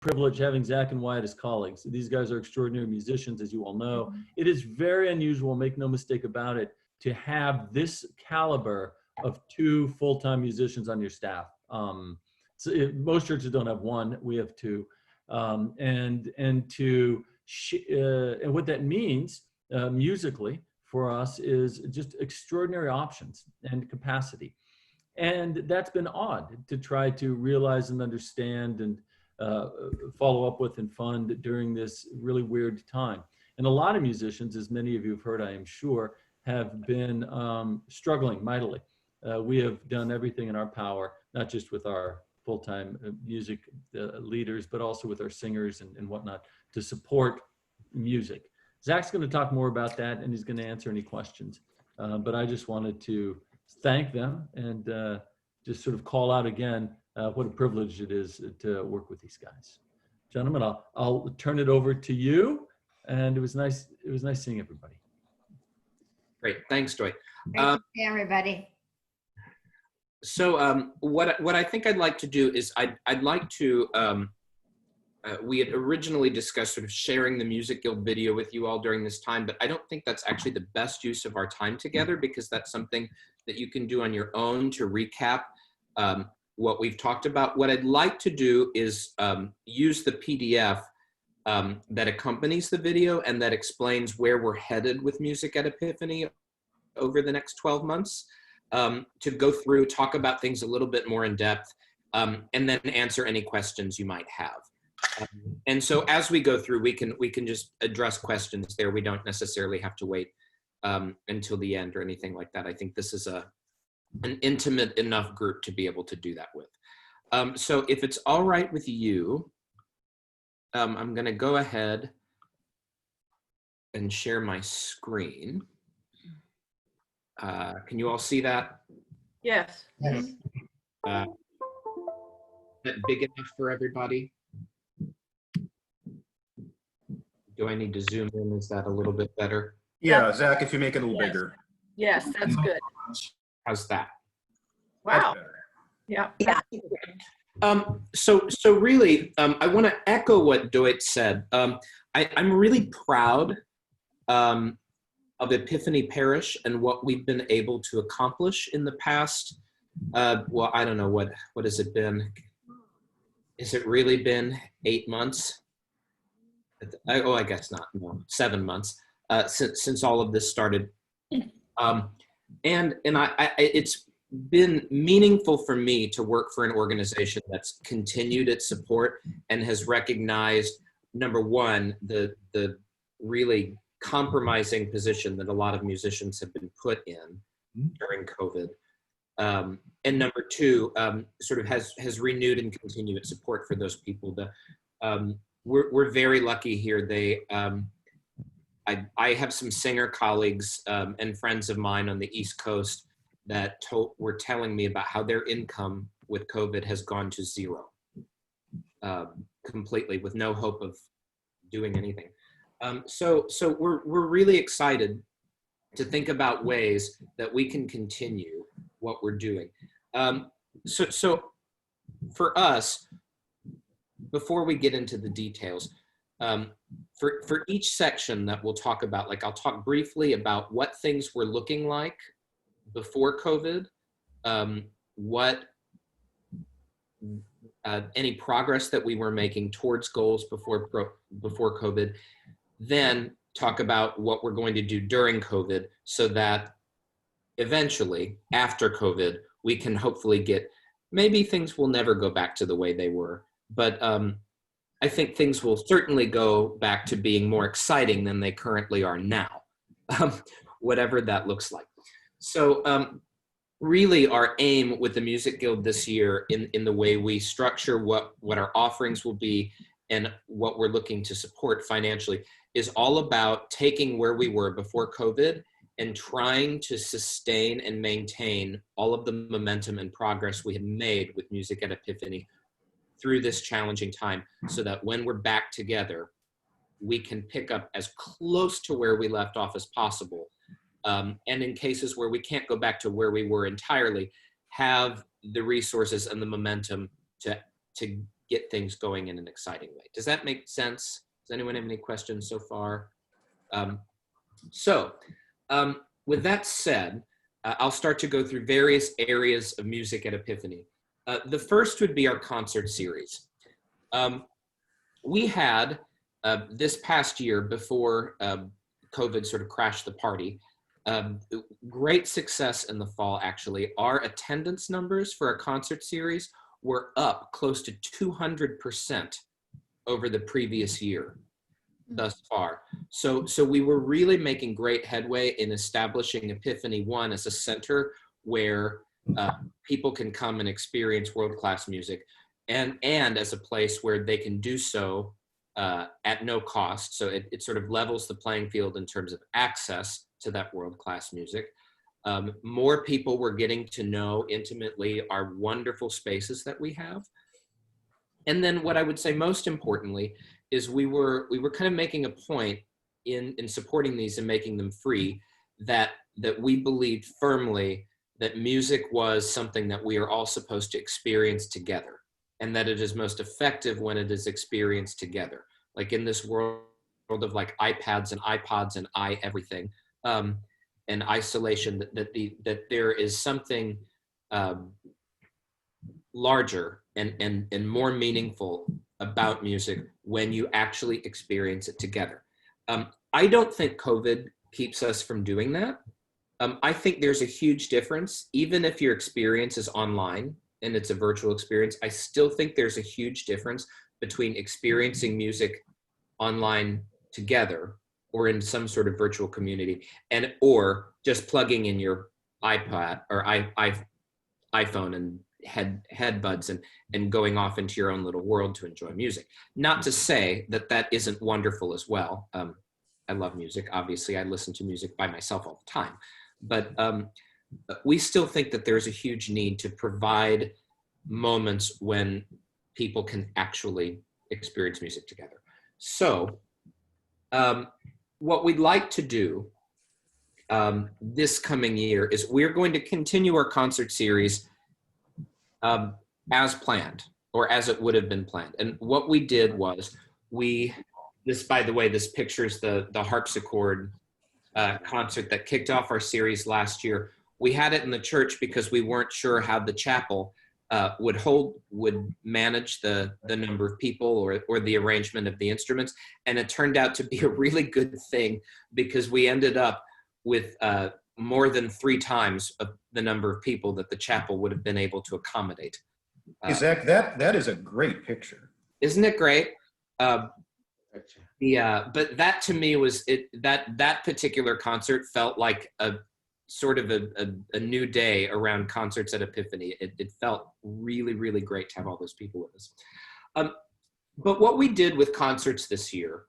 privilege having Zach and Wyatt as colleagues. These guys are extraordinary musicians, as you all know. It is very unusual, make no mistake about it, to have this caliber of two full-time musicians on your staff. Most churches don't have one, we have two. And what that means musically for us is just extraordinary options and capacity. And that's been odd to try to realize and understand and follow up with and fund during this really weird time. And a lot of musicians, as many of you have heard, I am sure, have been struggling mightily. We have done everything in our power, not just with our full-time music leaders, but also with our singers and whatnot, to support music. Zach's going to talk more about that, and he's going to answer any questions. But I just wanted to thank them and just sort of call out again what a privilege it is to work with these guys. Gentlemen, I'll turn it over to you, and it was nice seeing everybody. Great, thanks, Joy. Great to see everybody. So what I think I'd like to do is I'd like to, we had originally discussed sort of sharing the Music Guild video with you all during this time, but I don't think that's actually the best use of our time together, because that's something that you can do on your own to recap what we've talked about. What I'd like to do is use the PDF that accompanies the video and that explains where we're headed with music at Epiphany over the next 12 months. To go through, talk about things a little bit more in depth, and then answer any questions you might have. And so as we go through, we can just address questions there. We don't necessarily have to wait until the end or anything like that. I think this is an intimate enough group to be able to do that with. So if it's all right with you, I'm going to go ahead and share my screen. Can you all see that? Yes. Yes. Is that big enough for everybody? Do I need to zoom in? Is that a little bit better? Yeah, Zach, if you make it a little bigger. Yes, that's good. How's that? Wow. Yeah. So really, I want to echo what Doit said. I'm really proud of Epiphany Parish and what we've been able to accomplish in the past. Well, I don't know, what has it been? Has it really been 8 months? Oh, I guess not. No, 7 months since all of this started. And it's been meaningful for me to work for an organization that's continued its support and has recognized, number one, the really compromising position that a lot of musicians have been put in during COVID. And number two, sort of has renewed and continued its support for those people. We're very lucky here. I have some singer colleagues and friends of mine on the East Coast that were telling me about how their income with COVID has gone to zero, completely, with no hope of doing anything. So we're really excited to think about ways that we can continue what we're doing. So for us, before we get into the details, for each section that we'll talk about, like I'll talk briefly about what things were looking like before COVID, any progress that we were making towards goals before COVID, then talk about what we're going to do during COVID so that eventually, after COVID, we can hopefully maybe things will never go back to the way they were, but I think things will certainly go back to being more exciting than they currently are now, whatever that looks like. So really our aim with the Music Guild this year in the way we structure what our offerings will be and what we're looking to support financially is all about taking where we were before COVID and trying to sustain and maintain all of the momentum and progress we have made with music at Epiphany through this challenging time so that when we're back together, we can pick up as close to where we left off as possible. And in cases where we can't go back to where we were entirely, have the resources and the momentum to get things going in an exciting way. Does that make sense? Does anyone have any questions so far? With that said, I'll start to go through various areas of music at Epiphany. The first would be our concert series. We had this past year, before COVID sort of crashed the party, great success in the fall, actually. Our attendance numbers for our concert series were up close to 200% over the previous year thus far. So we were really making great headway in establishing Epiphany 1 as a center where people can come and experience world-class music, and as a place where they can do so at no cost. So it sort of levels the playing field in terms of access to that world-class music. More people were getting to know intimately our wonderful spaces that we have. And then what I would say most importantly is we were kind of making a point in supporting these and making them free, that we believed firmly that music was something that we are all supposed to experience together, and that it is most effective when it is experienced together. Like in this world of like iPads and iPods and everything, and isolation, that there is something larger and more meaningful about music when you actually experience it together. I don't think COVID keeps us from doing that. I think there's a huge difference, even if your experience is online and it's a virtual experience. I still think there's a huge difference between experiencing music online together or in some sort of virtual community, or just plugging in your iPad or iPhone and headbuds and going off into your own little world to enjoy music. Not to say that isn't wonderful as well. I love music. Obviously, I listen to music by myself all the time. But we still think that there's a huge need to provide moments when people can actually experience music together. So what we'd like to do this coming year is we're going to continue our concert series as planned, or as it would have been planned. And what we did was by the way, this pictures the harpsichord concert that kicked off our series last year. We had it in the church because we weren't sure how the chapel would manage the number of people or the arrangement of the instruments. And it turned out to be a really good thing, because we ended up with more than 3 times of the number of people that the chapel would have been able to accommodate. Hey, Zach, that is a great picture. Isn't it great? But that to me was that particular concert felt like a sort of a new day around concerts at Epiphany. It felt really, really great to have all those people with us. But what we did with concerts this year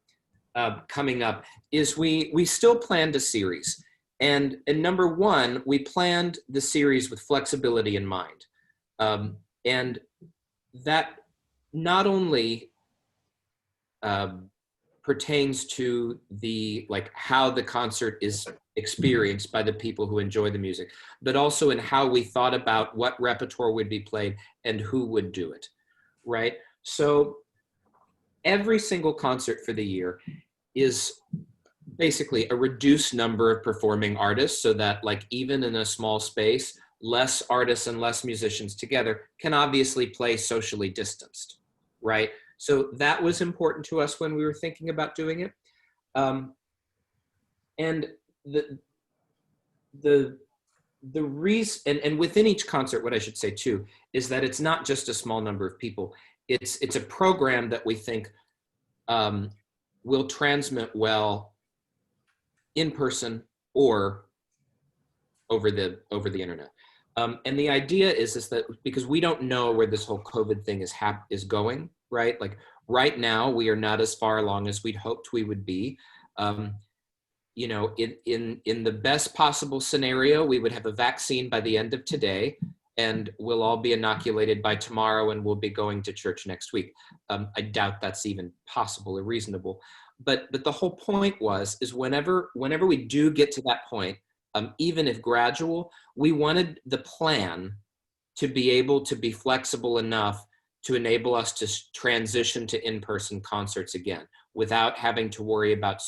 coming up is we still planned a series. And number one, we planned the series with flexibility in mind. And that not only pertains to how the concert is experienced by the people who enjoy the music, but also in how we thought about what repertoire would be played and who would do it, right? So every single concert for the year is basically a reduced number of performing artists, so that even in a small space, less artists and less musicians together can obviously play socially distanced, right? So that was important to us when we were thinking about doing it. And the reason, and within each concert, what I should say too, is that it's not just a small number of people. It's a program that we think will transmit well in person or over the internet. And the idea is that because we don't know where this whole COVID thing is going, right? Right now, we are not as far along as we'd hoped we would be. In the best possible scenario, we would have a vaccine by the end of today, and we'll all be inoculated by tomorrow, and we'll be going to church next week. I doubt that's even possible or reasonable. But the whole point is whenever we do get to that point, even if gradual, we wanted the plan to be able to be flexible enough to enable us to transition to in-person concerts again without having to worry about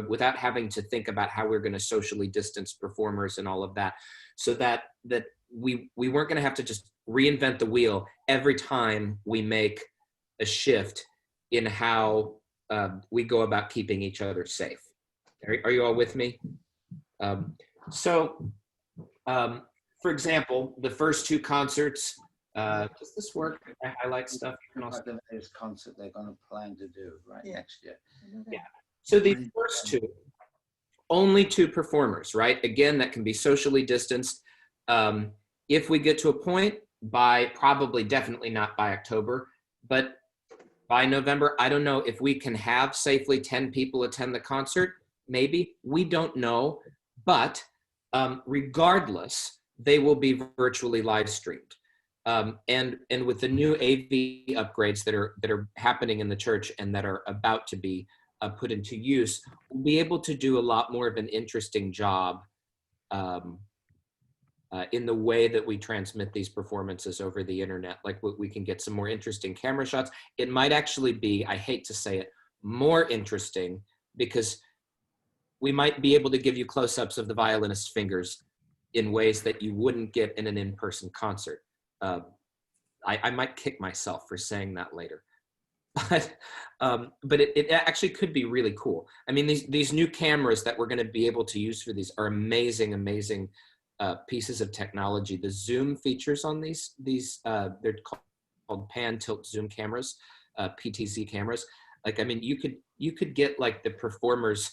without having to think about how we're going to socially distance performers and all of that, so that we weren't going to have to just reinvent the wheel every time we make a shift in how we go about keeping each other safe. Are you all with me? For example, the first two concerts, does this work? I highlight stuff. You can also... This concert they're going to plan to do right next year. Yeah. So the first two, only two performers, right? Again, that can be socially distanced. If we get to a point definitely not by October, but by November, I don't know if we can have safely 10 people attend the concert. Maybe, we don't know, but regardless, they will be virtually live streamed. And with the new AV upgrades that are happening in the church and that are about to be put into use, we'll be able to do a lot more of an interesting job in the way that we transmit these performances over the internet. Like we can get some more interesting camera shots. It might actually be, I hate to say it, more interesting because we might be able to give you close-ups of the violinist's fingers in ways that you wouldn't get in an in-person concert. I might kick myself for saying that later, but it actually could be really cool. I mean, these new cameras that we're going to be able to use for these are amazing pieces of technology. The zoom features on these they're called pan tilt zoom cameras, PTZ cameras. Like, I mean, you could get like the performer's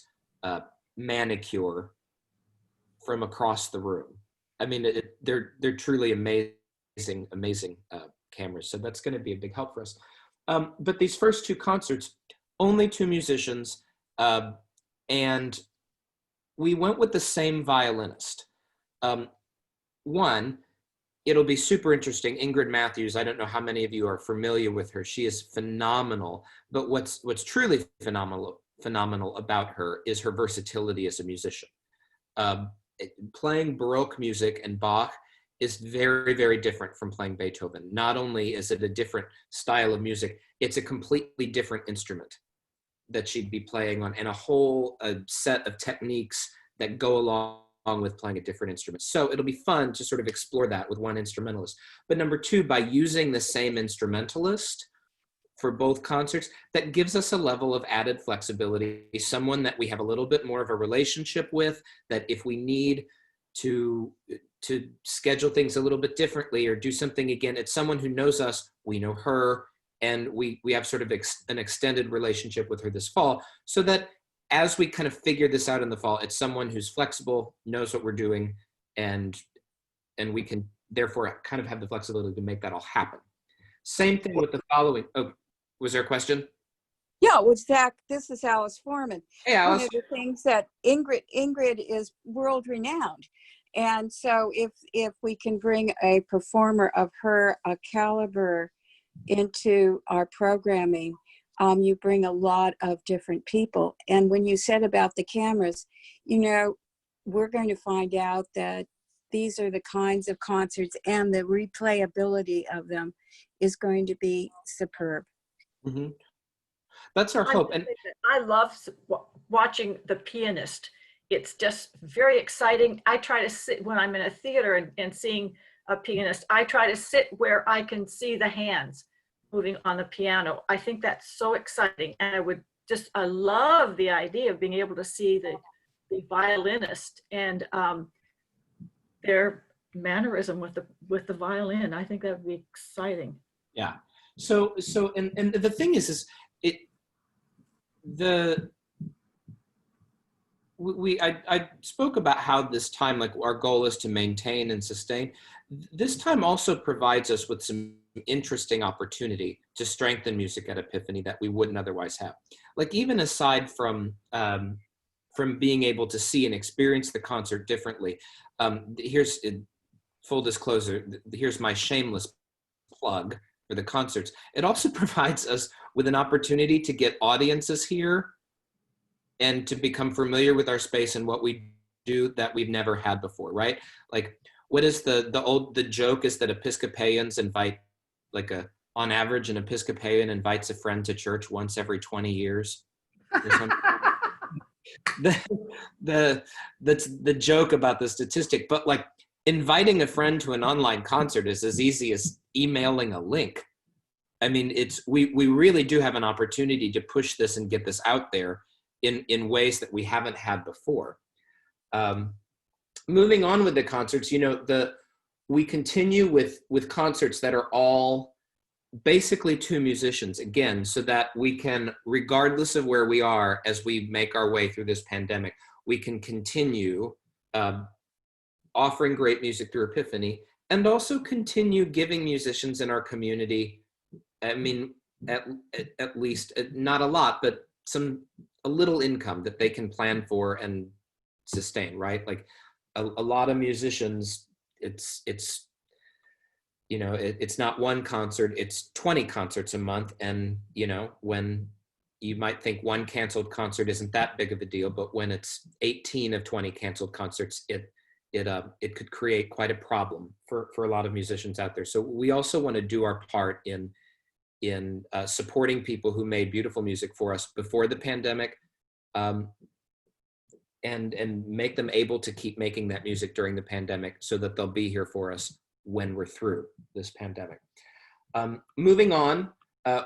manicure from across the room. I mean, they're truly amazing cameras. So that's going to be a big help for us. But these first two concerts, only two musicians, and we went with the same violinist. One, it'll be super interesting. Ingrid Matthews, I don't know how many of you are familiar with her. She is phenomenal. But what's truly phenomenal about her is her versatility as a musician. Playing Baroque music and Bach is very, very different from playing Beethoven. Not only is it a different style of music, it's a completely different instrument that she'd be playing on, and a whole set of techniques that go along with playing a different instrument. So it'll be fun to sort of explore that with one instrumentalist. But number two, by using the same instrumentalist for both concerts, that gives us a level of added flexibility, someone that we have a little bit more of a relationship with, that if we need to schedule things a little bit differently or do something again, it's someone who knows us, we know her, and we have sort of an extended relationship with her this fall, so that as we kind of figure this out in the fall, it's someone who's flexible, knows what we're doing, and we can therefore kind of have the flexibility to make that all happen. Same thing with the following. Oh, was there a question? Yeah, well, Zach, this is Alice Foreman. Hey, Alice. One of the things that Ingrid is world renowned. And so if we can bring a performer of her caliber into our programming, you bring a lot of different people. And when you said about the cameras, you know, we're going to find out that these are the kinds of concerts, and the replayability of them is going to be superb. Mm-hmm. That's our hope. And I love watching The Pianist. It's just very exciting. I try to sit when I'm in a theater and seeing a pianist, I try to sit where I can see the hands moving on the piano. I think that's so exciting. And I love the idea of being able to see the violinist and their mannerism with the violin. I think that would be exciting. Yeah. So and the thing is I spoke about how this time, like, our goal is to maintain and sustain. This time also provides us with some interesting opportunity to strengthen music at Epiphany that we wouldn't otherwise have. Like, even aside from being able to see and experience the concert differently, here's full disclosure, here's my shameless plug for the concerts. It also provides us with an opportunity to get audiences here and to become familiar with our space and what we do that we've never had before, right? Like, what is the joke is that Episcopalians invite like a on average, an Episcopalian invites a friend to church once every 20 years. Or something. That's the joke about the statistic, but like inviting a friend to an online concert is as easy as emailing a link. I mean, we really do have an opportunity to push this and get this out there in ways that we haven't had before. Moving on with the concerts, you know, we continue with concerts that are all basically two musicians, again, so that we can, regardless of where we are as we make our way through this pandemic, we can continue offering great music through Epiphany, and also continue giving musicians in our community, I mean, at least, not a lot, but a little income that they can plan for and sustain, right? Like a lot of musicians, it's you know, it's not one concert, it's 20 concerts a month. And, you know, when you might think one canceled concert isn't that big of a deal, but when it's 18 of 20 canceled concerts, it could create quite a problem for a lot of musicians out there. So we also want to do our part in supporting people who made beautiful music for us before the pandemic, and make them able to keep making that music during the pandemic so that they'll be here for us when we're through this pandemic. Moving on,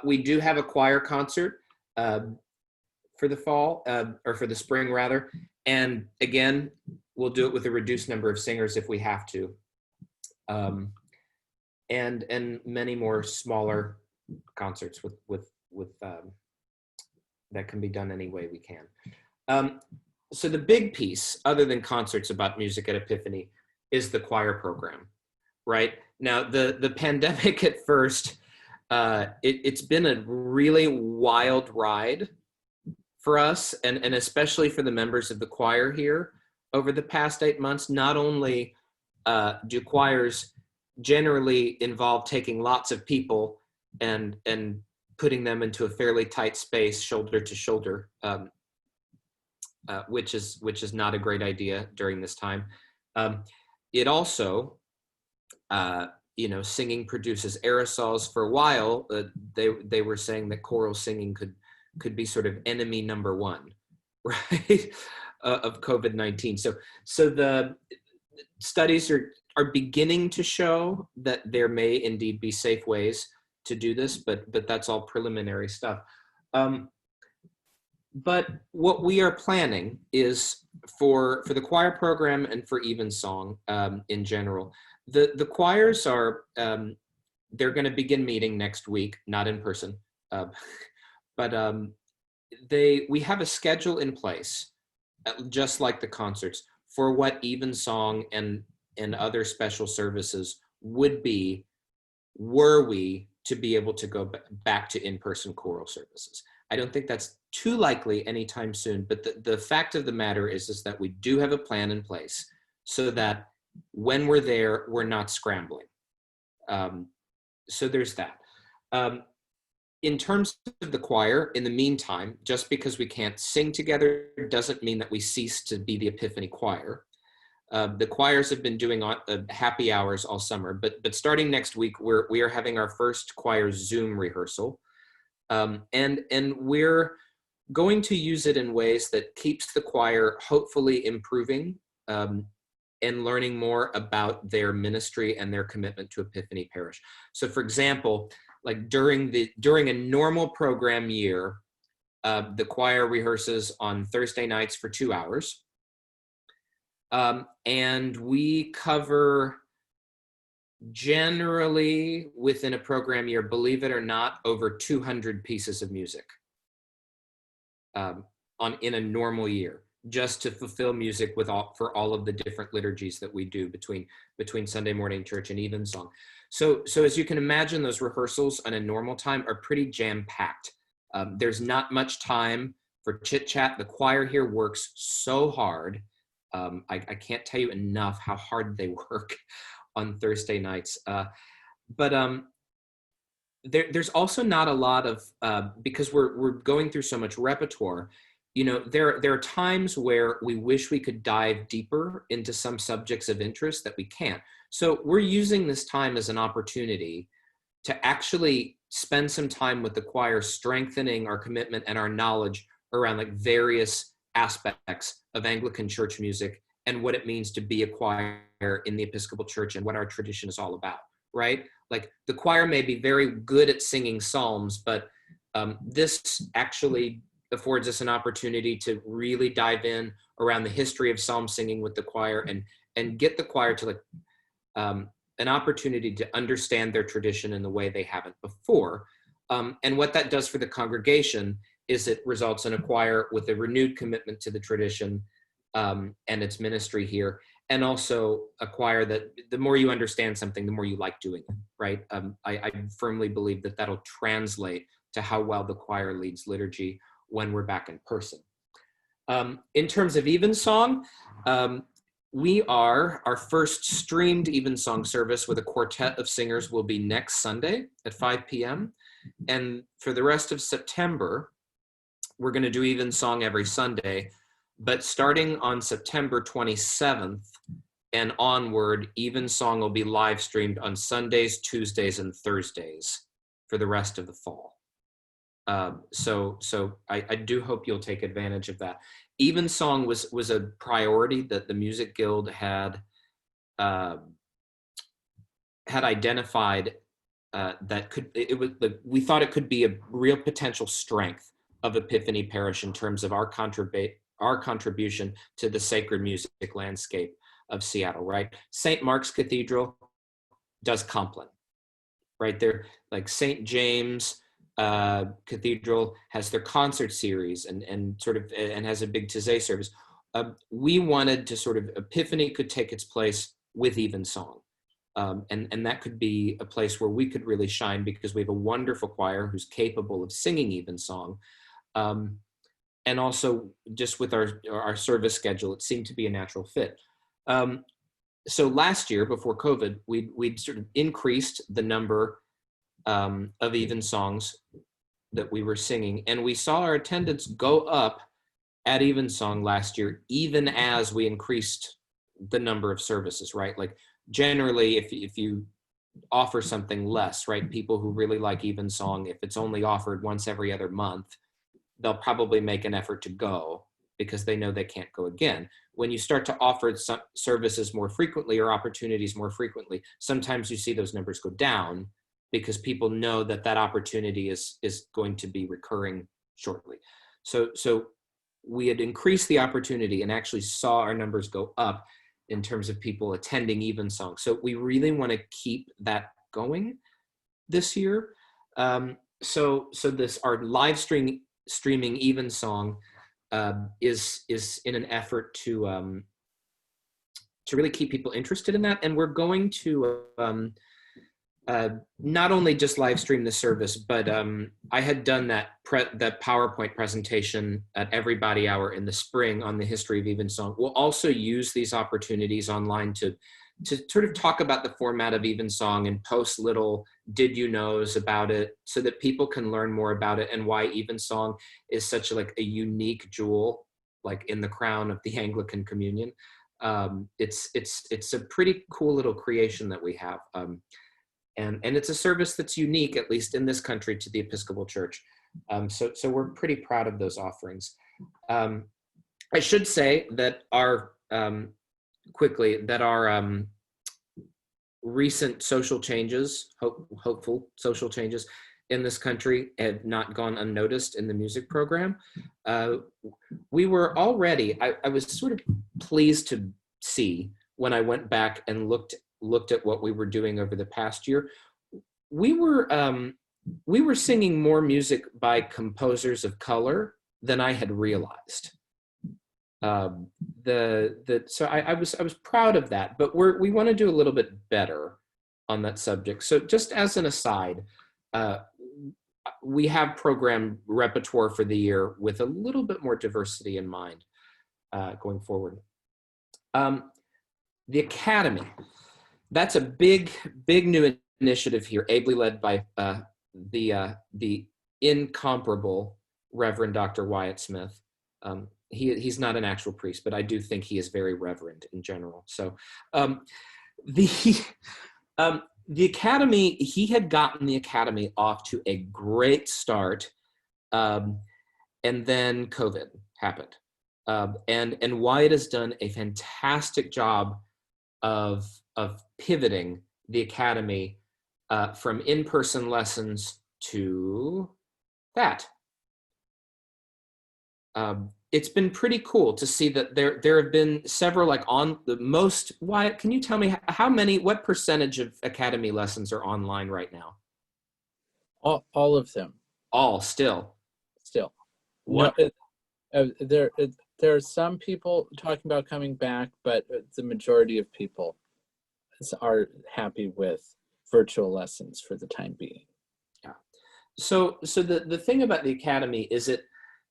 we do have a choir concert for the fall, or for the spring rather. And again, we'll do it with a reduced number of singers if we have to. And many more smaller concerts with that can be done any way we can. So the big piece, other than concerts about music at Epiphany, is the choir program, right? Now, the pandemic at first, it's been a really wild ride for us, and especially for the members of the choir here over the past 8 months. Not only do choirs generally involve taking lots of people and putting them into a fairly tight space, shoulder to shoulder, which is not a great idea during this time. It also, you know, singing produces aerosols. For a while, they were saying that choral singing could be sort of enemy number one, right, of COVID-19. So the studies are beginning to show that there may indeed be safe ways to do this, but that's all preliminary stuff. But what we are planning is for the choir program and for Evensong in general. The choirs are, they're going to begin meeting next week, not in person, but we have a schedule in place, just like the concerts, for what Evensong and other special services would be were we to be able to go back to in-person choral services. I don't think that's too likely anytime soon, but the fact of the matter is that we do have a plan in place so that when we're there, we're not scrambling. So there's that. In terms of the choir, in the meantime, just because we can't sing together doesn't mean that we cease to be the Epiphany choir. The choirs have been doing happy hours all summer, but starting next week, we are having our first choir Zoom rehearsal. And we're going to use it in ways that keeps the choir hopefully improving and learning more about their ministry and their commitment to Epiphany Parish. So for example, like during a normal program year, the choir rehearses on Thursday nights for 2 hours. And we cover generally within a program year, believe it or not, over 200 pieces of music in a normal year, just to fulfill music for all of the different liturgies that we do between Sunday morning church and Evensong. So as you can imagine, those rehearsals on a normal time are pretty jam-packed. There's not much time for chit-chat. The choir here works so hard. I can't tell you enough how hard they work on Thursday nights. But there's also not a lot of, because we're going through so much repertoire, you know, there are times where we wish we could dive deeper into some subjects of interest that we can't. So we're using this time as an opportunity to actually spend some time with the choir, strengthening our commitment and our knowledge around like various aspects of Anglican church music and what it means to be a choir in the Episcopal Church and what our tradition is all about, right? Like the choir may be very good at singing psalms, but this actually affords us an opportunity to really dive in around the history of psalm singing with the choir and get the choir to like an opportunity to understand their tradition in the way they haven't before. And what that does for the congregation is it results in a choir with a renewed commitment to the tradition and its ministry here, and also a choir that the more you understand something, the more you like doing it, right? I firmly believe that that'll translate to how well the choir leads liturgy when we're back in person. In terms of evensong, our first streamed evensong service with a quartet of singers will be next Sunday at 5 p.m. And for the rest of September, we're going to do evensong every Sunday, but starting on September 27th and onward, evensong will be live streamed on Sundays, Tuesdays, and Thursdays for the rest of the fall. So I do hope you'll take advantage of that. Evensong was a priority that the Music Guild had identified we thought it could be a real potential strength of Epiphany Parish in terms of our contribution to the sacred music landscape of Seattle, right? St. Mark's Cathedral does Compline, right? They're like St. James Cathedral has their concert series and has a big Taizé service. We wanted to sort of, Epiphany could take its place with evensong. And that could be a place where we could really shine because we have a wonderful choir who's capable of singing evensong. And also just with our service schedule, it seemed to be a natural fit. So last year before COVID, we'd sort of increased the number of evensongs that we were singing. And we saw our attendance go up at evensong last year, even as we increased the number of services, right? Like generally, if you offer something less, right? People who really like evensong, if it's only offered once every other month, they'll probably make an effort to go because they know they can't go again. When you start to offer some services more frequently or opportunities more frequently, sometimes you see those numbers go down because people know that that opportunity is going to be recurring shortly. So we had increased the opportunity and actually saw our numbers go up in terms of people attending evensong. So we really want to keep that going this year. So our live streaming evensong is in an effort to really keep people interested in that. And we're going to not only just live stream the service, but I had done that PowerPoint presentation at Everybody Hour in the spring on the history of evensong. We'll also use these opportunities online to sort of talk about the format of evensong and post little did you knows about it so that people can learn more about it and why evensong is such like a unique jewel like in the crown of the Anglican Communion. It's a pretty cool little creation that we have. And it's a service that's unique, at least in this country, to the Episcopal Church. So we're pretty proud of those offerings. I should say that our recent social changes, hopeful social changes in this country have not gone unnoticed in the music program. We were already, I was sort of pleased to see when I went back and looked at what we were doing over the past year. We were singing more music by composers of color than I had realized. So I was proud of that, but we want to do a little bit better on that subject. So just as an aside, we have programmed repertoire for the year with a little bit more diversity in mind going forward. The Academy. That's a big new initiative here, ably led by the incomparable Reverend Dr. Wyatt Smith. He's not an actual priest, but I do think he is very reverend in general. So the Academy, he had gotten the Academy off to a great start, and then COVID happened. And Wyatt has done a fantastic job of pivoting the Academy from in-person lessons to that. It's been pretty cool to see that there have been several, like on the most, Wyatt, can you tell me what percentage of Academy lessons are online right now? All of them. All still. What? No, there are some people talking about coming back, but the majority of people are happy with virtual lessons for the time being. Yeah. So the thing about the Academy is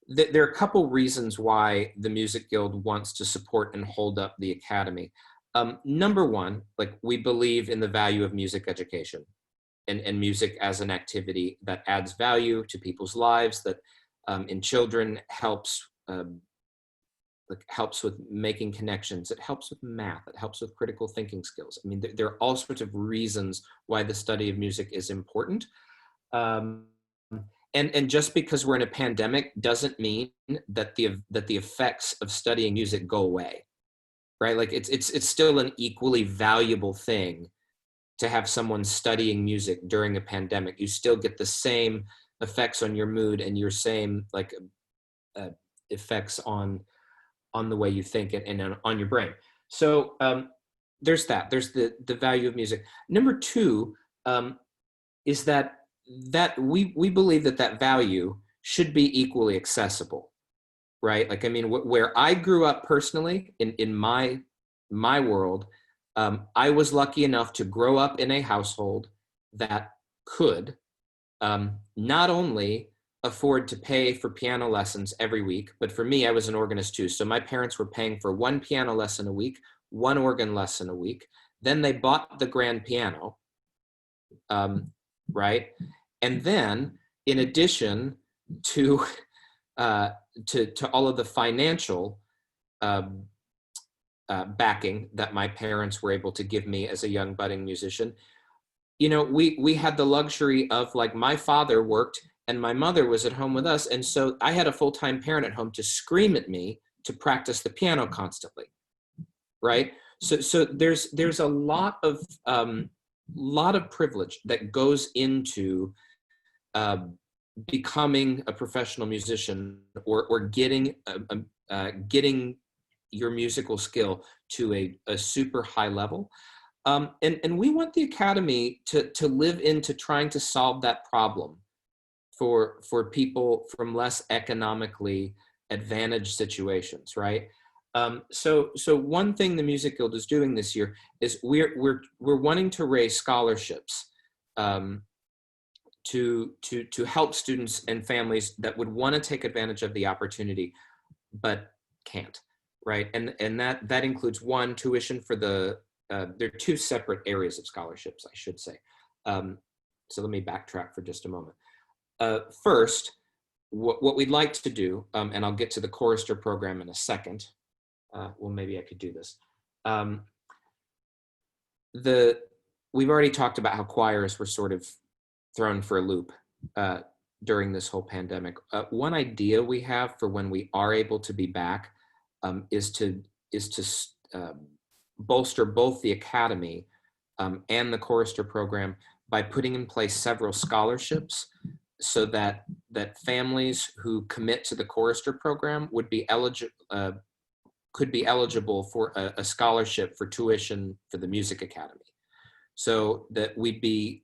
there are a couple reasons why the Music Guild wants to support and hold up the Academy. Number one, like, we believe in the value of music education and music as an activity that adds value to people's lives, that in children helps with making connections. It helps with math. It helps with critical thinking skills. I mean, there are all sorts of reasons why the study of music is important. And just because we're in a pandemic doesn't mean that the effects of studying music go away, right? Like, it's still an equally valuable thing to have someone studying music during a pandemic. You still get the same effects on your mood and your same effects on the way you think and on your brain. So there's that. There's the value of music. Number two is that we believe that value should be equally accessible, right? Like, I mean, where I grew up personally in my world, I was lucky enough to grow up in a household that could not only afford to pay for piano lessons every week, but for me, I was an organist too. So my parents were paying for one piano lesson a week, one organ lesson a week. Then they bought the grand piano, right? And then, in addition to all of the financial backing that my parents were able to give me as a young budding musician, you know, we had the luxury of, like, my father worked and my mother was at home with us, and so I had a full-time parent at home to scream at me to practice the piano constantly, right? So there's a lot of privilege that goes into becoming a professional musician or getting your musical skill to a super high level. And we want the Academy to live into trying to solve that problem for people from less economically advantaged situations, right? So one thing the Music Guild is doing this year is we're wanting to raise scholarships to help students and families that would want to take advantage of the opportunity but can't, right? And that includes, one, tuition for there are two separate areas of scholarships, I should say. So let me backtrack for just a moment. First, what we'd like to do, and I'll get to the chorister program in a second. Well, maybe I could do this. We've already talked about how choirs were sort of thrown for a loop during this whole pandemic. One idea we have for when we are able to be back is to bolster both the Academy and the chorister program by putting in place several scholarships, so that families who commit to the chorister program would be could be eligible for a scholarship for tuition for the Music Academy. So that we'd be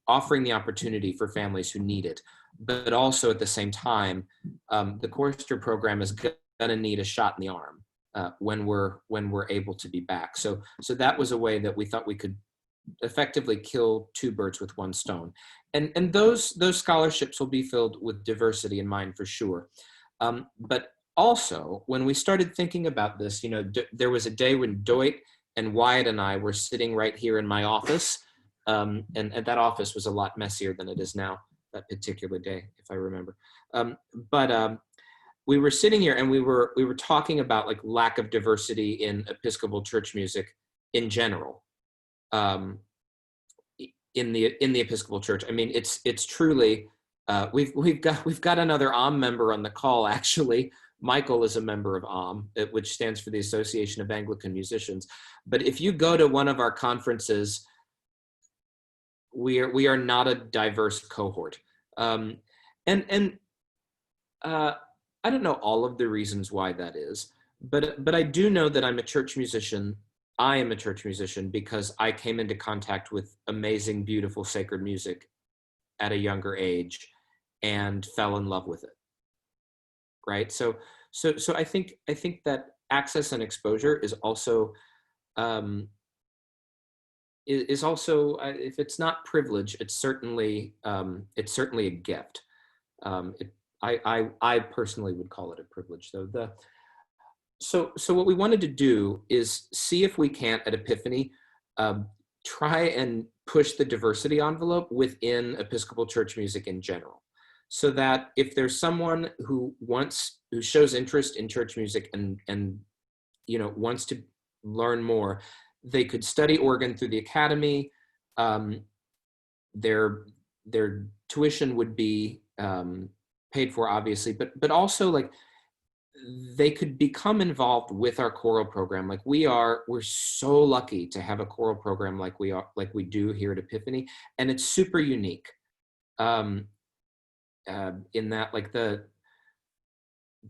offering the opportunity for families who need it, but also at the same time, the chorister program is going to need a shot in the arm when we're able to be back. So that was a way that we thought we could effectively kill two birds with one stone. And those scholarships will be filled with diversity in mind for sure. But also, when we started thinking about this, you know, there was a day when Doit and Wyatt and I were sitting right here in my office, and that office was a lot messier than it is now, that particular day, if I remember. But we were sitting here and we were talking about, like, lack of diversity in Episcopal church music in general. in the Episcopal Church. I mean, it's truly, we've got another AUM member on the call, actually. Michael is a member of AUM, which stands for the Association of Anglican Musicians. But if you go to one of our conferences, we are not a diverse cohort. And I don't know all of the reasons why that is, but I do know that I'm a church musician. I am a church musician because I came into contact with amazing, beautiful, sacred music at a younger age and fell in love with it. Right? So I think that access and exposure is also if it's not privilege, it's certainly a gift. I personally would call it a privilege, though. So what we wanted to do is see if we can't at Epiphany try and push the diversity envelope within Episcopal Church music in general, so that if there's someone who shows interest in church music and wants to learn more, they could study organ through the academy. Their tuition would be paid for, obviously, but also like they could become involved with our choral program. Like we're so lucky to have a choral program like we do here at Epiphany, and it's super unique. In that, like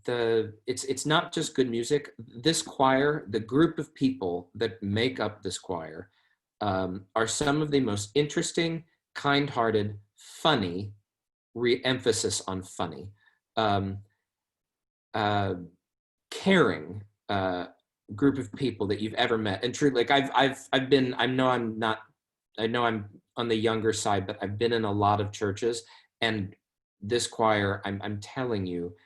it's not just good music. This choir, the group of people that make up this choir, are some of the most interesting, kind-hearted, funny, emphasis on funny, caring group of people that you've ever met. And truly, like I know I'm on the younger side, but I've been in a lot of churches, and this choir, I'm telling you,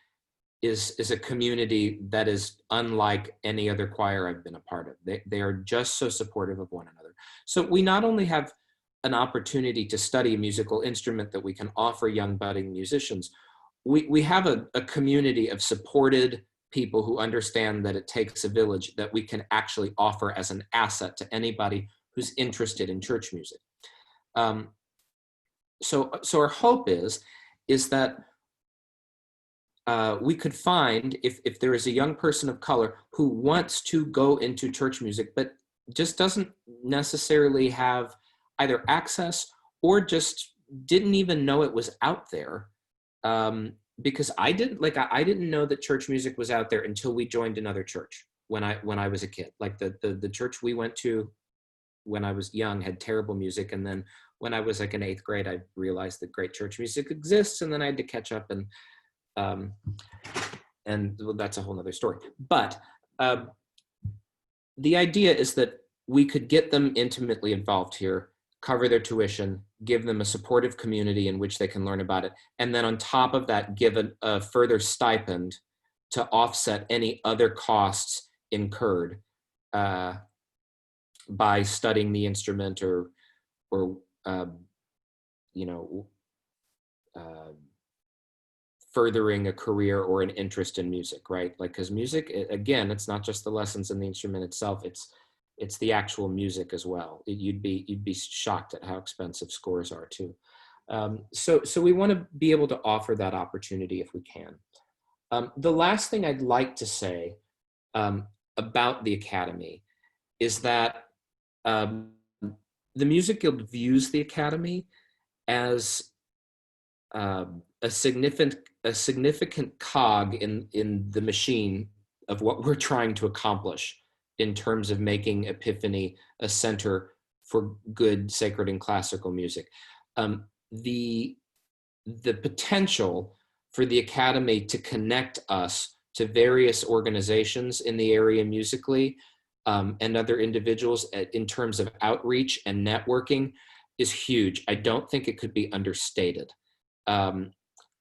is a community that is unlike any other choir I've been a part of. They are just so supportive of one another. So we not only have an opportunity to study a musical instrument that we can offer young budding musicians, we have a community of supported people who understand that it takes a village that we can actually offer as an asset to anybody who's interested in church music. So our hope is that we could find, if there is a young person of color who wants to go into church music, but just doesn't necessarily have either access or just didn't even know it was out there. Because I didn't know that church music was out there until we joined another church when I was a kid. Like the church we went to when I was young had terrible music, and then when I was like in 8th grade, I realized that great church music exists, and then I had to catch up, and well, that's a whole nother story. But the idea is that we could get them intimately involved here, cover their tuition, give them a supportive community in which they can learn about it, and then on top of that, give a further stipend to offset any other costs incurred by studying the instrument or furthering a career or an interest in music, right? Like, because music, again, it's not just the lessons in the instrument itself, it's the actual music as well. You'd be shocked at how expensive scores are too. So we want to be able to offer that opportunity if we can. The last thing I'd like to say about the Academy is that the Music Guild views the Academy as a significant cog in the machine of what we're trying to accomplish in terms of making Epiphany a center for good sacred and classical music. The potential for the Academy to connect us to various organizations in the area musically and other individuals in terms of outreach and networking is huge. I don't think it could be understated. And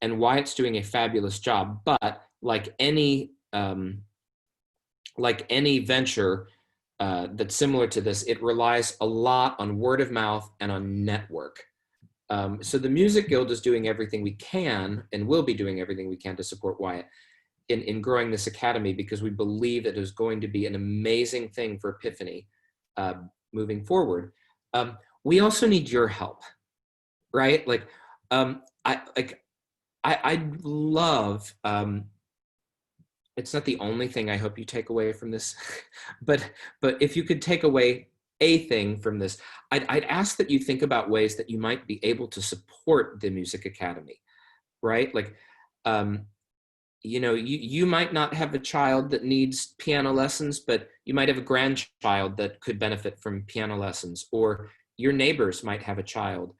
Wyatt's doing a fabulous job, but like any venture that's similar to this, it relies a lot on word of mouth and on network. So the Music Guild is doing everything we can and will be doing everything we can to support Wyatt in growing this Academy, because we believe it is going to be an amazing thing for Epiphany moving forward. We also need your help. right? Like, I love, it's not the only thing I hope you take away from this, but if you could take away a thing from this, I'd ask that you think about ways that you might be able to support the Music Academy, right? Like, you know, you might not have a child that needs piano lessons, but you might have a grandchild that could benefit from piano lessons, or your neighbors might have a child.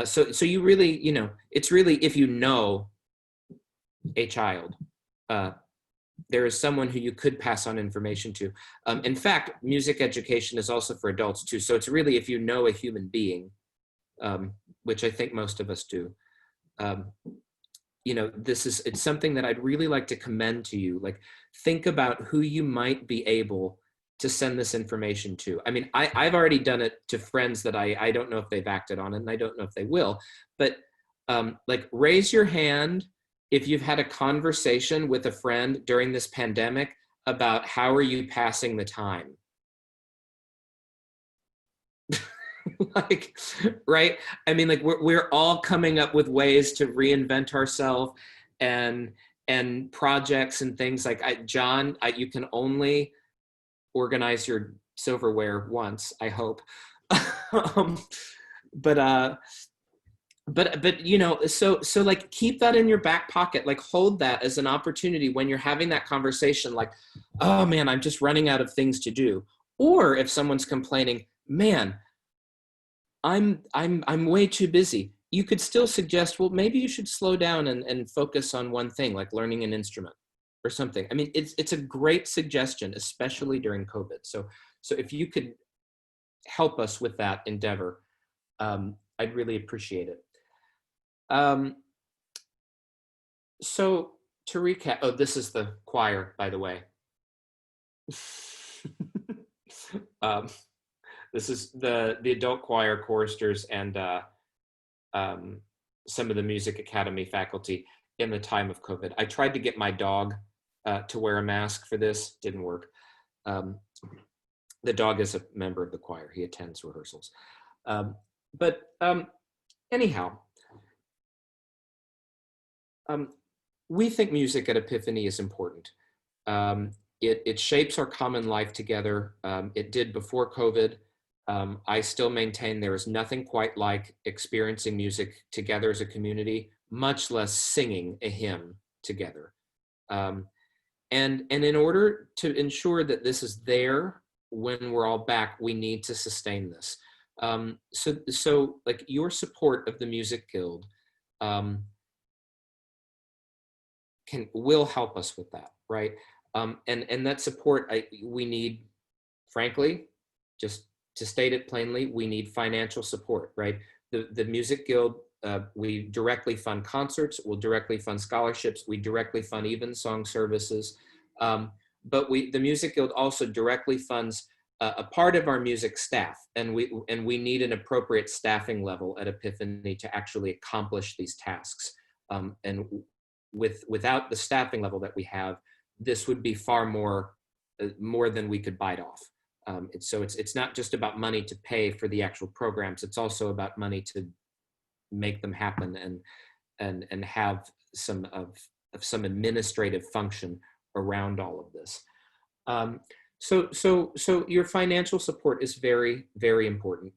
So you really, you know, it's really, if you know a child, there is someone who you could pass on information to. In fact, music education is also for adults too. So it's really, if you know a human being, which I think most of us do, you know, it's something that I'd really like to commend to you. Like, think about who you might be able to send this information to. I mean, I've already done it to friends that I don't know if they've acted on it, and I don't know if they will, but like, raise your hand if you've had a conversation with a friend during this pandemic about how are you passing the time. Like, right? I mean, like, we're all coming up with ways to reinvent ourselves, and projects and things. Like, John, you can only organize your silverware once, I hope. But you know, so like, keep that in your back pocket. Like, hold that as an opportunity when you're having that conversation, like, oh man, I'm just running out of things to do. Or if someone's complaining, man, I'm way too busy, you could still suggest, well, maybe you should slow down and focus on one thing, like learning an instrument or something. I mean, it's a great suggestion, especially during COVID. So if you could help us with that endeavor, I'd really appreciate it. So to recap, oh, this is the choir, by the way. This is the adult choir, choristers, and some of the Music Academy faculty in the time of COVID. I tried to get my dog to wear a mask for this, didn't work. The dog is a member of the choir. He attends rehearsals. Anyhow, we think music at Epiphany is important. It shapes our common life together. It did before COVID. I still maintain there is nothing quite like experiencing music together as a community, much less singing a hymn together. And in order to ensure that this is there when we're all back, we need to sustain this. So like, your support of the Music Guild will help us with that, right? And that support, we need, frankly, just to state it plainly, we need financial support, right? The Music Guild, we directly fund concerts, we'll directly fund scholarships, we directly fund evensong services, but the Music Guild also directly funds a part of our music staff, and we need an appropriate staffing level at Epiphany to actually accomplish these tasks. And without the staffing level that we have, this would be far more than we could bite off. So it's not just about money to pay for the actual programs. It's also about money to make them happen and have some administrative function around all of this. So your financial support is very, very important.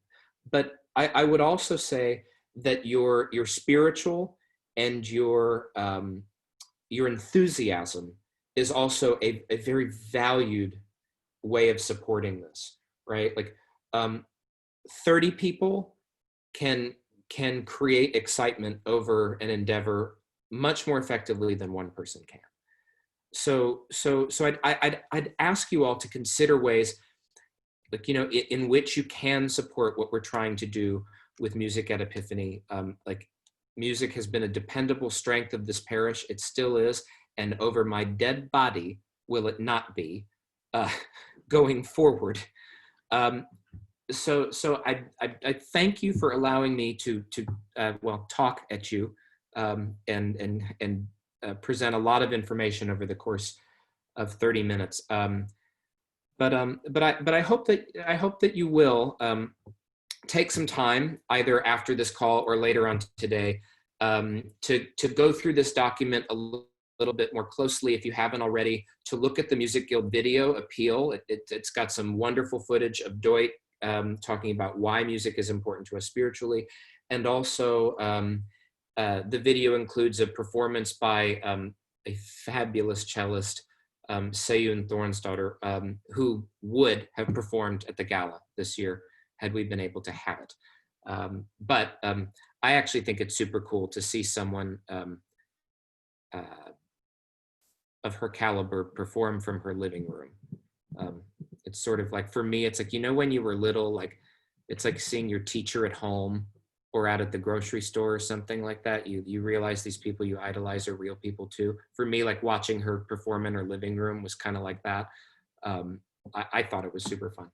But I would also say that your spiritual and your enthusiasm is also a very valued way of supporting this, right? Like, 30 people can create excitement over an endeavor much more effectively than one person can. So I'd ask you all to consider ways, like, you know, in which you can support what we're trying to do with Music at Epiphany. Like, music has been a dependable strength of this parish. It still is, and over my dead body will it not be, going forward. So I thank you for allowing me to talk at you and present a lot of information over the course of 30 minutes. But I hope that you will take some time either after this call or later on today to go through this document a little bit more closely if you haven't already, to look at the Music Guild video appeal. It's got some wonderful footage of Doit talking about why music is important to us spiritually. And also the video includes a performance by a fabulous cellist, Seyun Thornsdottir, who would have performed at the gala this year had we been able to have it. But I actually think it's super cool to see someone of her caliber perform from her living room. It's sort of like, for me, it's like, you know, when you were little, like, it's like seeing your teacher at home or out at the grocery store or something like that. You realize these people you idolize are real people too. For me, like watching her perform in her living room was kind of like that. I thought it was super fun.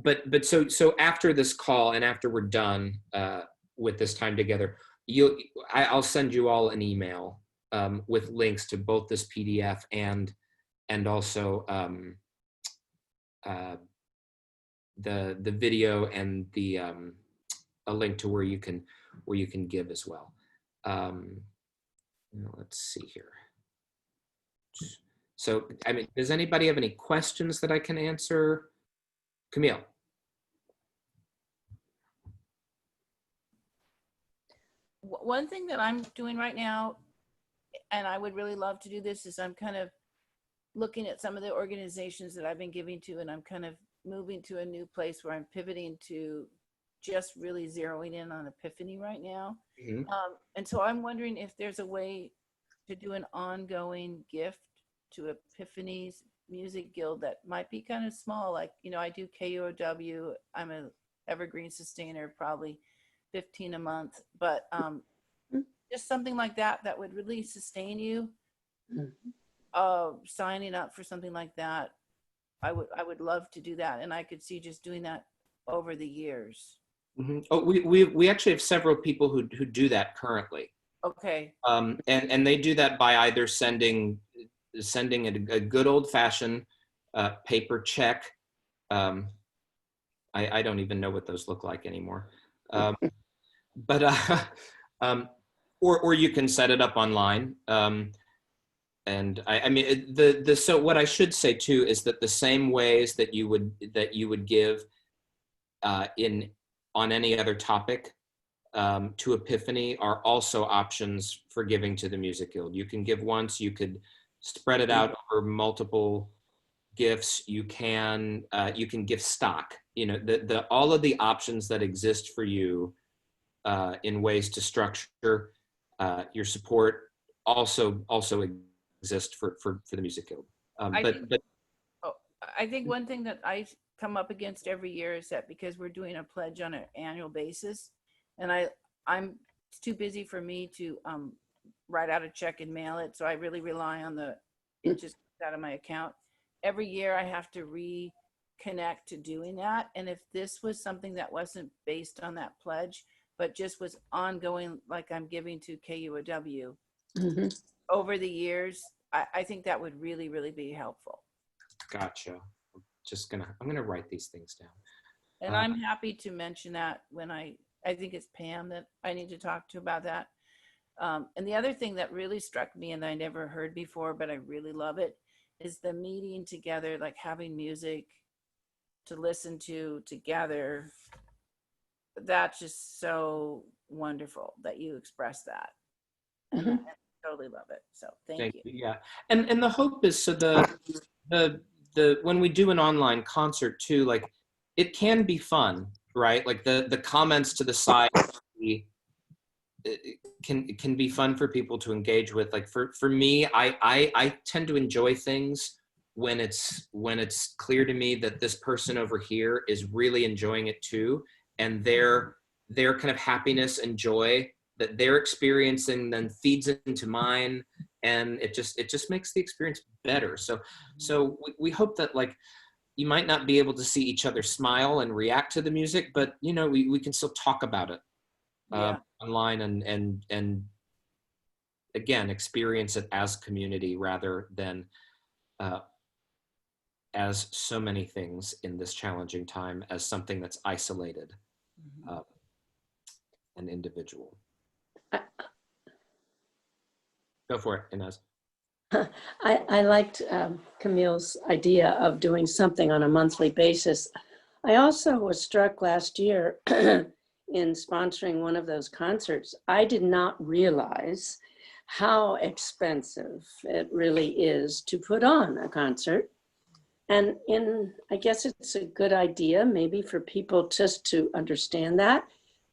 But so after this call and after we're done with this time together, I'll send you all an email with links to both this PDF and also the video and the a link to where you can give as well. Let's see here. So, I mean, does anybody have any questions that I can answer? Camille. One thing that I'm doing right now, and I would really love to do this, is I'm kind of looking at some of the organizations that I've been giving to, and I'm kind of moving to a new place where I'm pivoting to just really zeroing in on Epiphany right now. Mm-hmm. And so I'm wondering if there's a way to do an ongoing gift to Epiphany's Music Guild that might be kind of small. Like, you know, I do KUOW, I'm a evergreen sustainer, probably 15 a month, but just something like that that would really sustain you. Signing up for something like that, I would love to do that, and I could see just doing that over the years. Mm-hmm. Oh, we actually have several people who do that currently. Okay. And they do that by either sending a good old fashioned paper check. I don't even know what those look like anymore. But or you can set it up online. And I mean, so what I should say too is that the same ways that you would give on any other topic to Epiphany are also options for giving to the Music Guild. You can give once, you could spread it out over multiple gifts. You can give stock. You know, all of the options that exist for you in ways to structure your support also exist for the Music Guild. I think one thing that I come up against every year is that because we're doing a pledge on an annual basis, and I'm it's too busy for me to write out a check and mail it, so I really rely on it just comes out of my account. Every year I have to reconnect to doing that, and if this was something that wasn't based on that pledge but just was ongoing, like I'm giving to KUOW over the years, I think that would really, really be helpful. Gotcha. I'm gonna write these things down. And I'm happy to mention that when I think it's Pam that I need to talk to about that. And the other thing that really struck me and I never heard before, but I really love it, is the meeting together, like having music to listen to together. That's just so wonderful that you express that. And I totally love it. So thank you. Yeah. And the hope is, so the when we do an online concert too, like it can be fun, right? Like the comments to the side can be fun for people to engage with. Like for me, I tend to enjoy things when it's clear to me that this person over here is really enjoying it too, and their kind of happiness and joy that they're experiencing then feeds into mine, and it just makes the experience better. So we hope that, like, you might not be able to see each other smile and react to the music, but you know, we can still talk about it online and again experience it as community rather than as so many things in this challenging time as something that's isolated. an individual. Go for it, Inez. I liked Camille's idea of doing something on a monthly basis. I also was struck last year in sponsoring one of those concerts. I did not realize how expensive it really is to put on a concert. And I guess it's a good idea maybe for people just to understand that,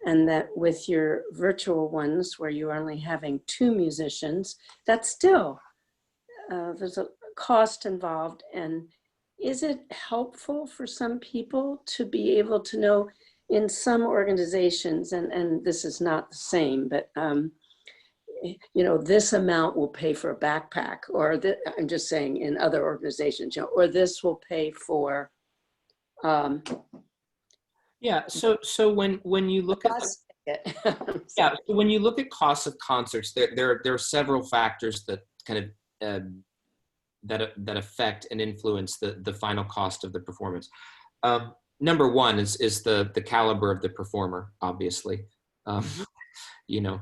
and that with your virtual ones where you're only having 2 musicians, that's still, there's a cost involved. And is it helpful for some people to be able to know in some organizations, and this is not the same, but you know, this amount will pay for a backpack, or I'm just saying in other organizations, you know, or this will pay for. Yeah. So when you look at when you look at costs of concerts, there are several factors that kind of that affect and influence the final cost of the performance. Number one is the caliber of the performer, obviously. You know.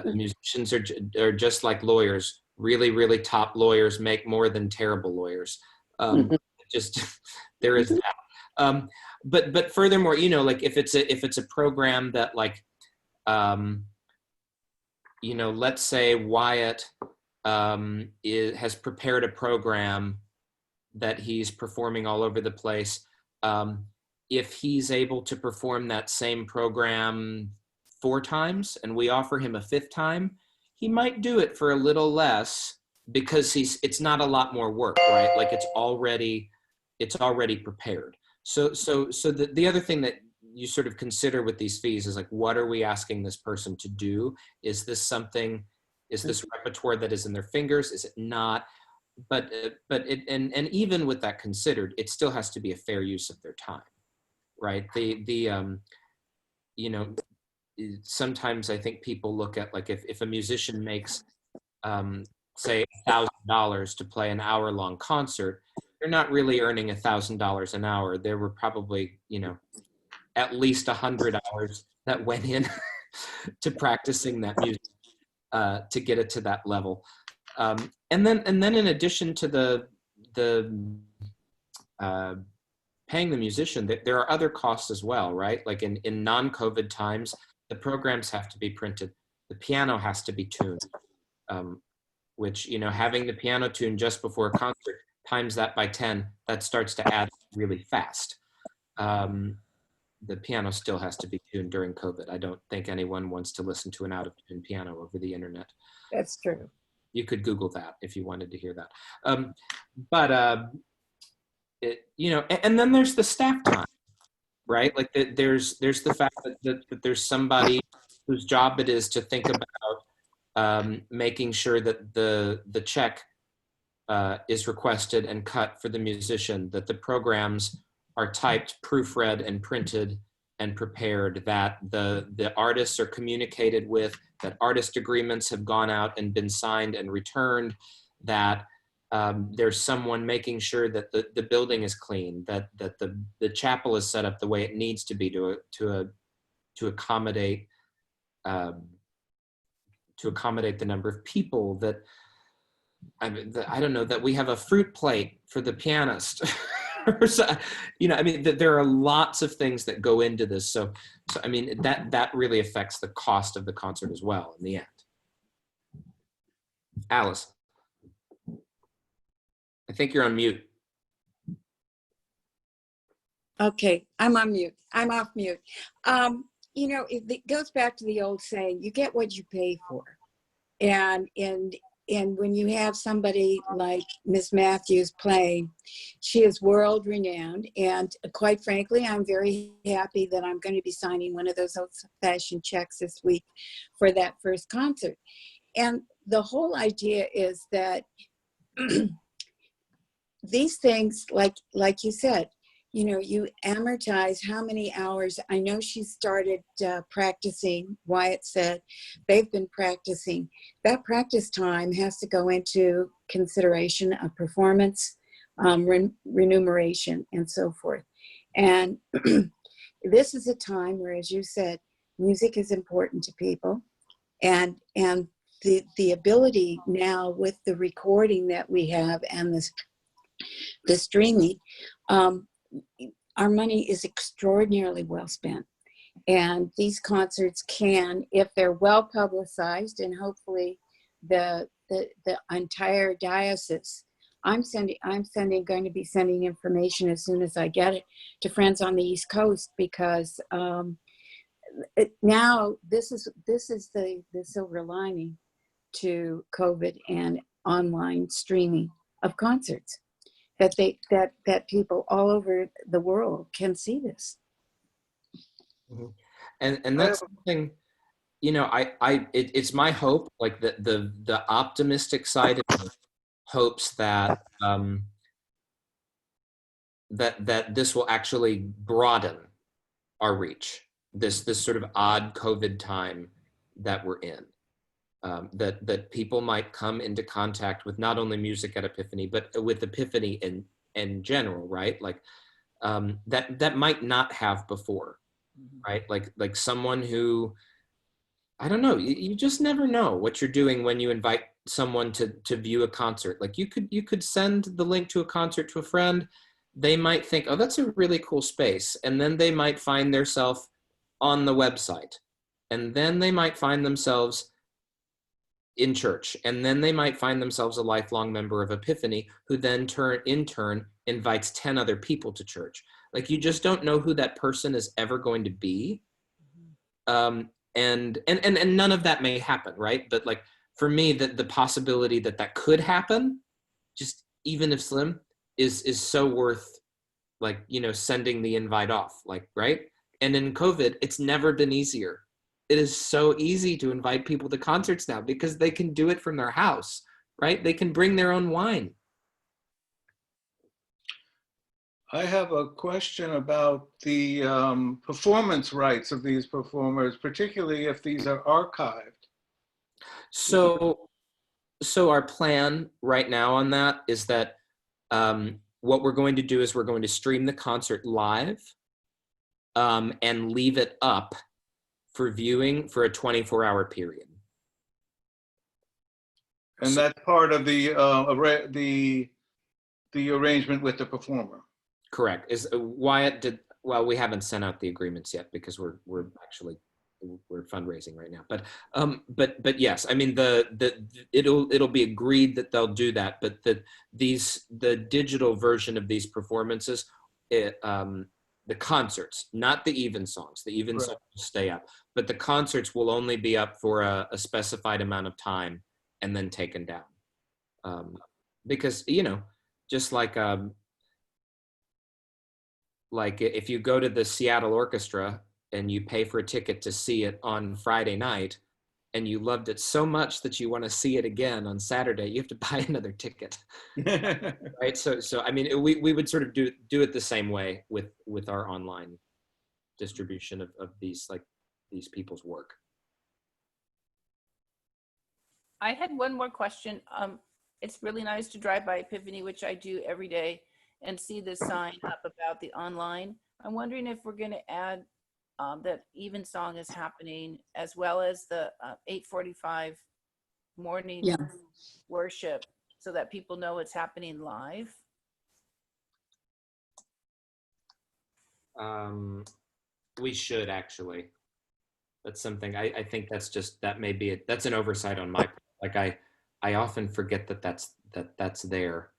Musicians are just like lawyers. Really, really top lawyers make more than terrible lawyers. Just there is that. But furthermore, you know, like if it's a program that like, you know, let's say Wyatt has prepared a program that he's performing all over the place. If he's able to perform that same program 4 times and we offer him a 5th time, he might do it for a little less because it's not a lot more work, right? Like it's already prepared. So the other thing that you sort of consider with these fees is like, what are we asking this person to do? Is this repertoire that is in their fingers? Is it not? But even with that considered, it still has to be a fair use of their time, right? You know, sometimes I think people look at like if a musician makes say $1,000 to play an hour-long concert, they're not really earning $1,000 an hour. There were probably, you know, at least 100 hours that went in to practicing that music to get it to that level. And then in addition to the paying the musician, there are other costs as well, right? Like in non-COVID times, the programs have to be printed. The piano has to be tuned, which, you know, having the piano tuned just before a concert, times that by 10, that starts to add really fast. The piano still has to be tuned during COVID. I don't think anyone wants to listen to an out of tune piano over the internet. That's true. You could Google that if you wanted to hear that. You know, and then there's the staff time, right? Like there's the fact that there's somebody whose job it is to think about making sure that the check is requested and cut for the musician, that the programs are typed, proofread, and printed and prepared, that the artists are communicated with, that artist agreements have gone out and been signed and returned, that there's someone making sure that the building is clean, that the chapel is set up the way it needs to be to accommodate the number of people, that I don't know, that we have a fruit plate for the pianist. You know, I mean, there are lots of things that go into this. So I mean, that really affects the cost of the concert as well in the end. Alice, I think you're on mute. Okay, I'm on mute. I'm off mute. You know, it goes back to the old saying, you get what you pay for. And when you have somebody like Miss Matthews playing, she is world renowned. And quite frankly, I'm very happy that I'm going to be signing one of those old-fashioned checks this week for that first concert. And the whole idea is that these things, like you said, you know, you amortize how many hours. I know she started practicing. Wyatt said they've been practicing. That practice time has to go into consideration of performance, remuneration, and so forth. And this is a time where, as you said, music is important to people, and the ability now with the recording that we have and the streaming, our money is extraordinarily well spent. And these concerts can, if they're well publicized, and hopefully the entire diocese, I'm going to be sending information as soon as I get it to friends on the East Coast, because now this is the silver lining to COVID and online streaming of concerts, that people all over the world can see this. Mhm. And that's something, you know, it's my hope, like the optimistic side of me hopes that that this will actually broaden our reach, this sort of odd COVID time that we're in, that people might come into contact with not only music at Epiphany, but with Epiphany in general, right? Like that might not have before, right? Like someone who, I don't know, you just never know what you're doing when you invite someone to view a concert. Like you could send the link to a concert to a friend. They might think, oh, that's a really cool space. And then they might find themselves on the website. And then they might find themselves in church. And then they might find themselves a lifelong member of Epiphany, who then in turn invites 10 other people to church. Like you just don't know who that person is ever going to be. And none of that may happen, right? But like for me, the possibility that could happen, just even if slim, is so worth, like, you know, sending the invite off, like, right? And in COVID, it's never been easier. It is so easy to invite people to concerts now because they can do it from their house, right? They can bring their own wine. I have a question about the performance rights of these performers, particularly if these are archived. So our plan right now on that is that what we're going to do is we're going to stream the concert live and leave it up for viewing for a 24-hour period. And that's part of the arrangement with the performer. Correct. Is Wyatt did well. We haven't sent out the agreements yet because we're fundraising right now. But yes, I mean it'll be agreed that they'll do that. But the digital version of these performances, the concerts, not the even songs. The even songs will stay up, but the concerts will only be up for a specified amount of time and then taken down. Because, you know, just like if you go to the Seattle Orchestra and you pay for a ticket to see it on Friday night and you loved it so much that you want to see it again on Saturday, you have to buy another ticket. Right? So I mean, we would sort of do it the same way with our online distribution of these people's work. I had one more question. It's really nice to drive by Epiphany, which I do every day, and see the sign up about the online. I'm wondering if we're going to add that Evensong is happening, as well as the 8:45 morning worship, so that people know it's happening live. We should actually. That's something I think that may be that's an oversight on my part. Like I often forget that's there.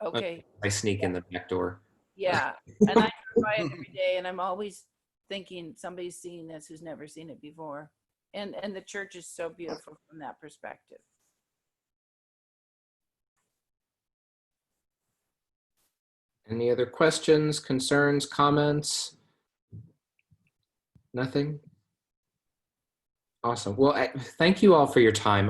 Okay. I sneak in the back door. Yeah, and I drive by it every day, and I'm always thinking somebody's seen this who's never seen it before. And the church is so beautiful from that perspective. Any other questions, concerns, comments? Nothing? Awesome. Well, thank you all for your time.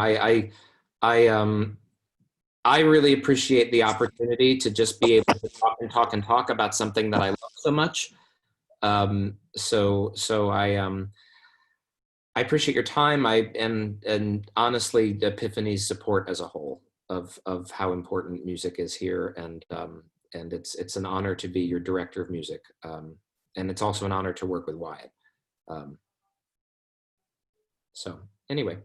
I really appreciate the opportunity to just be able to talk and talk about something that I love so much. So I appreciate your time. And honestly, Epiphany's support as a whole of how important music is here, and it's an honor to be your director of music. And it's also an honor to work with Wyatt. So anyway,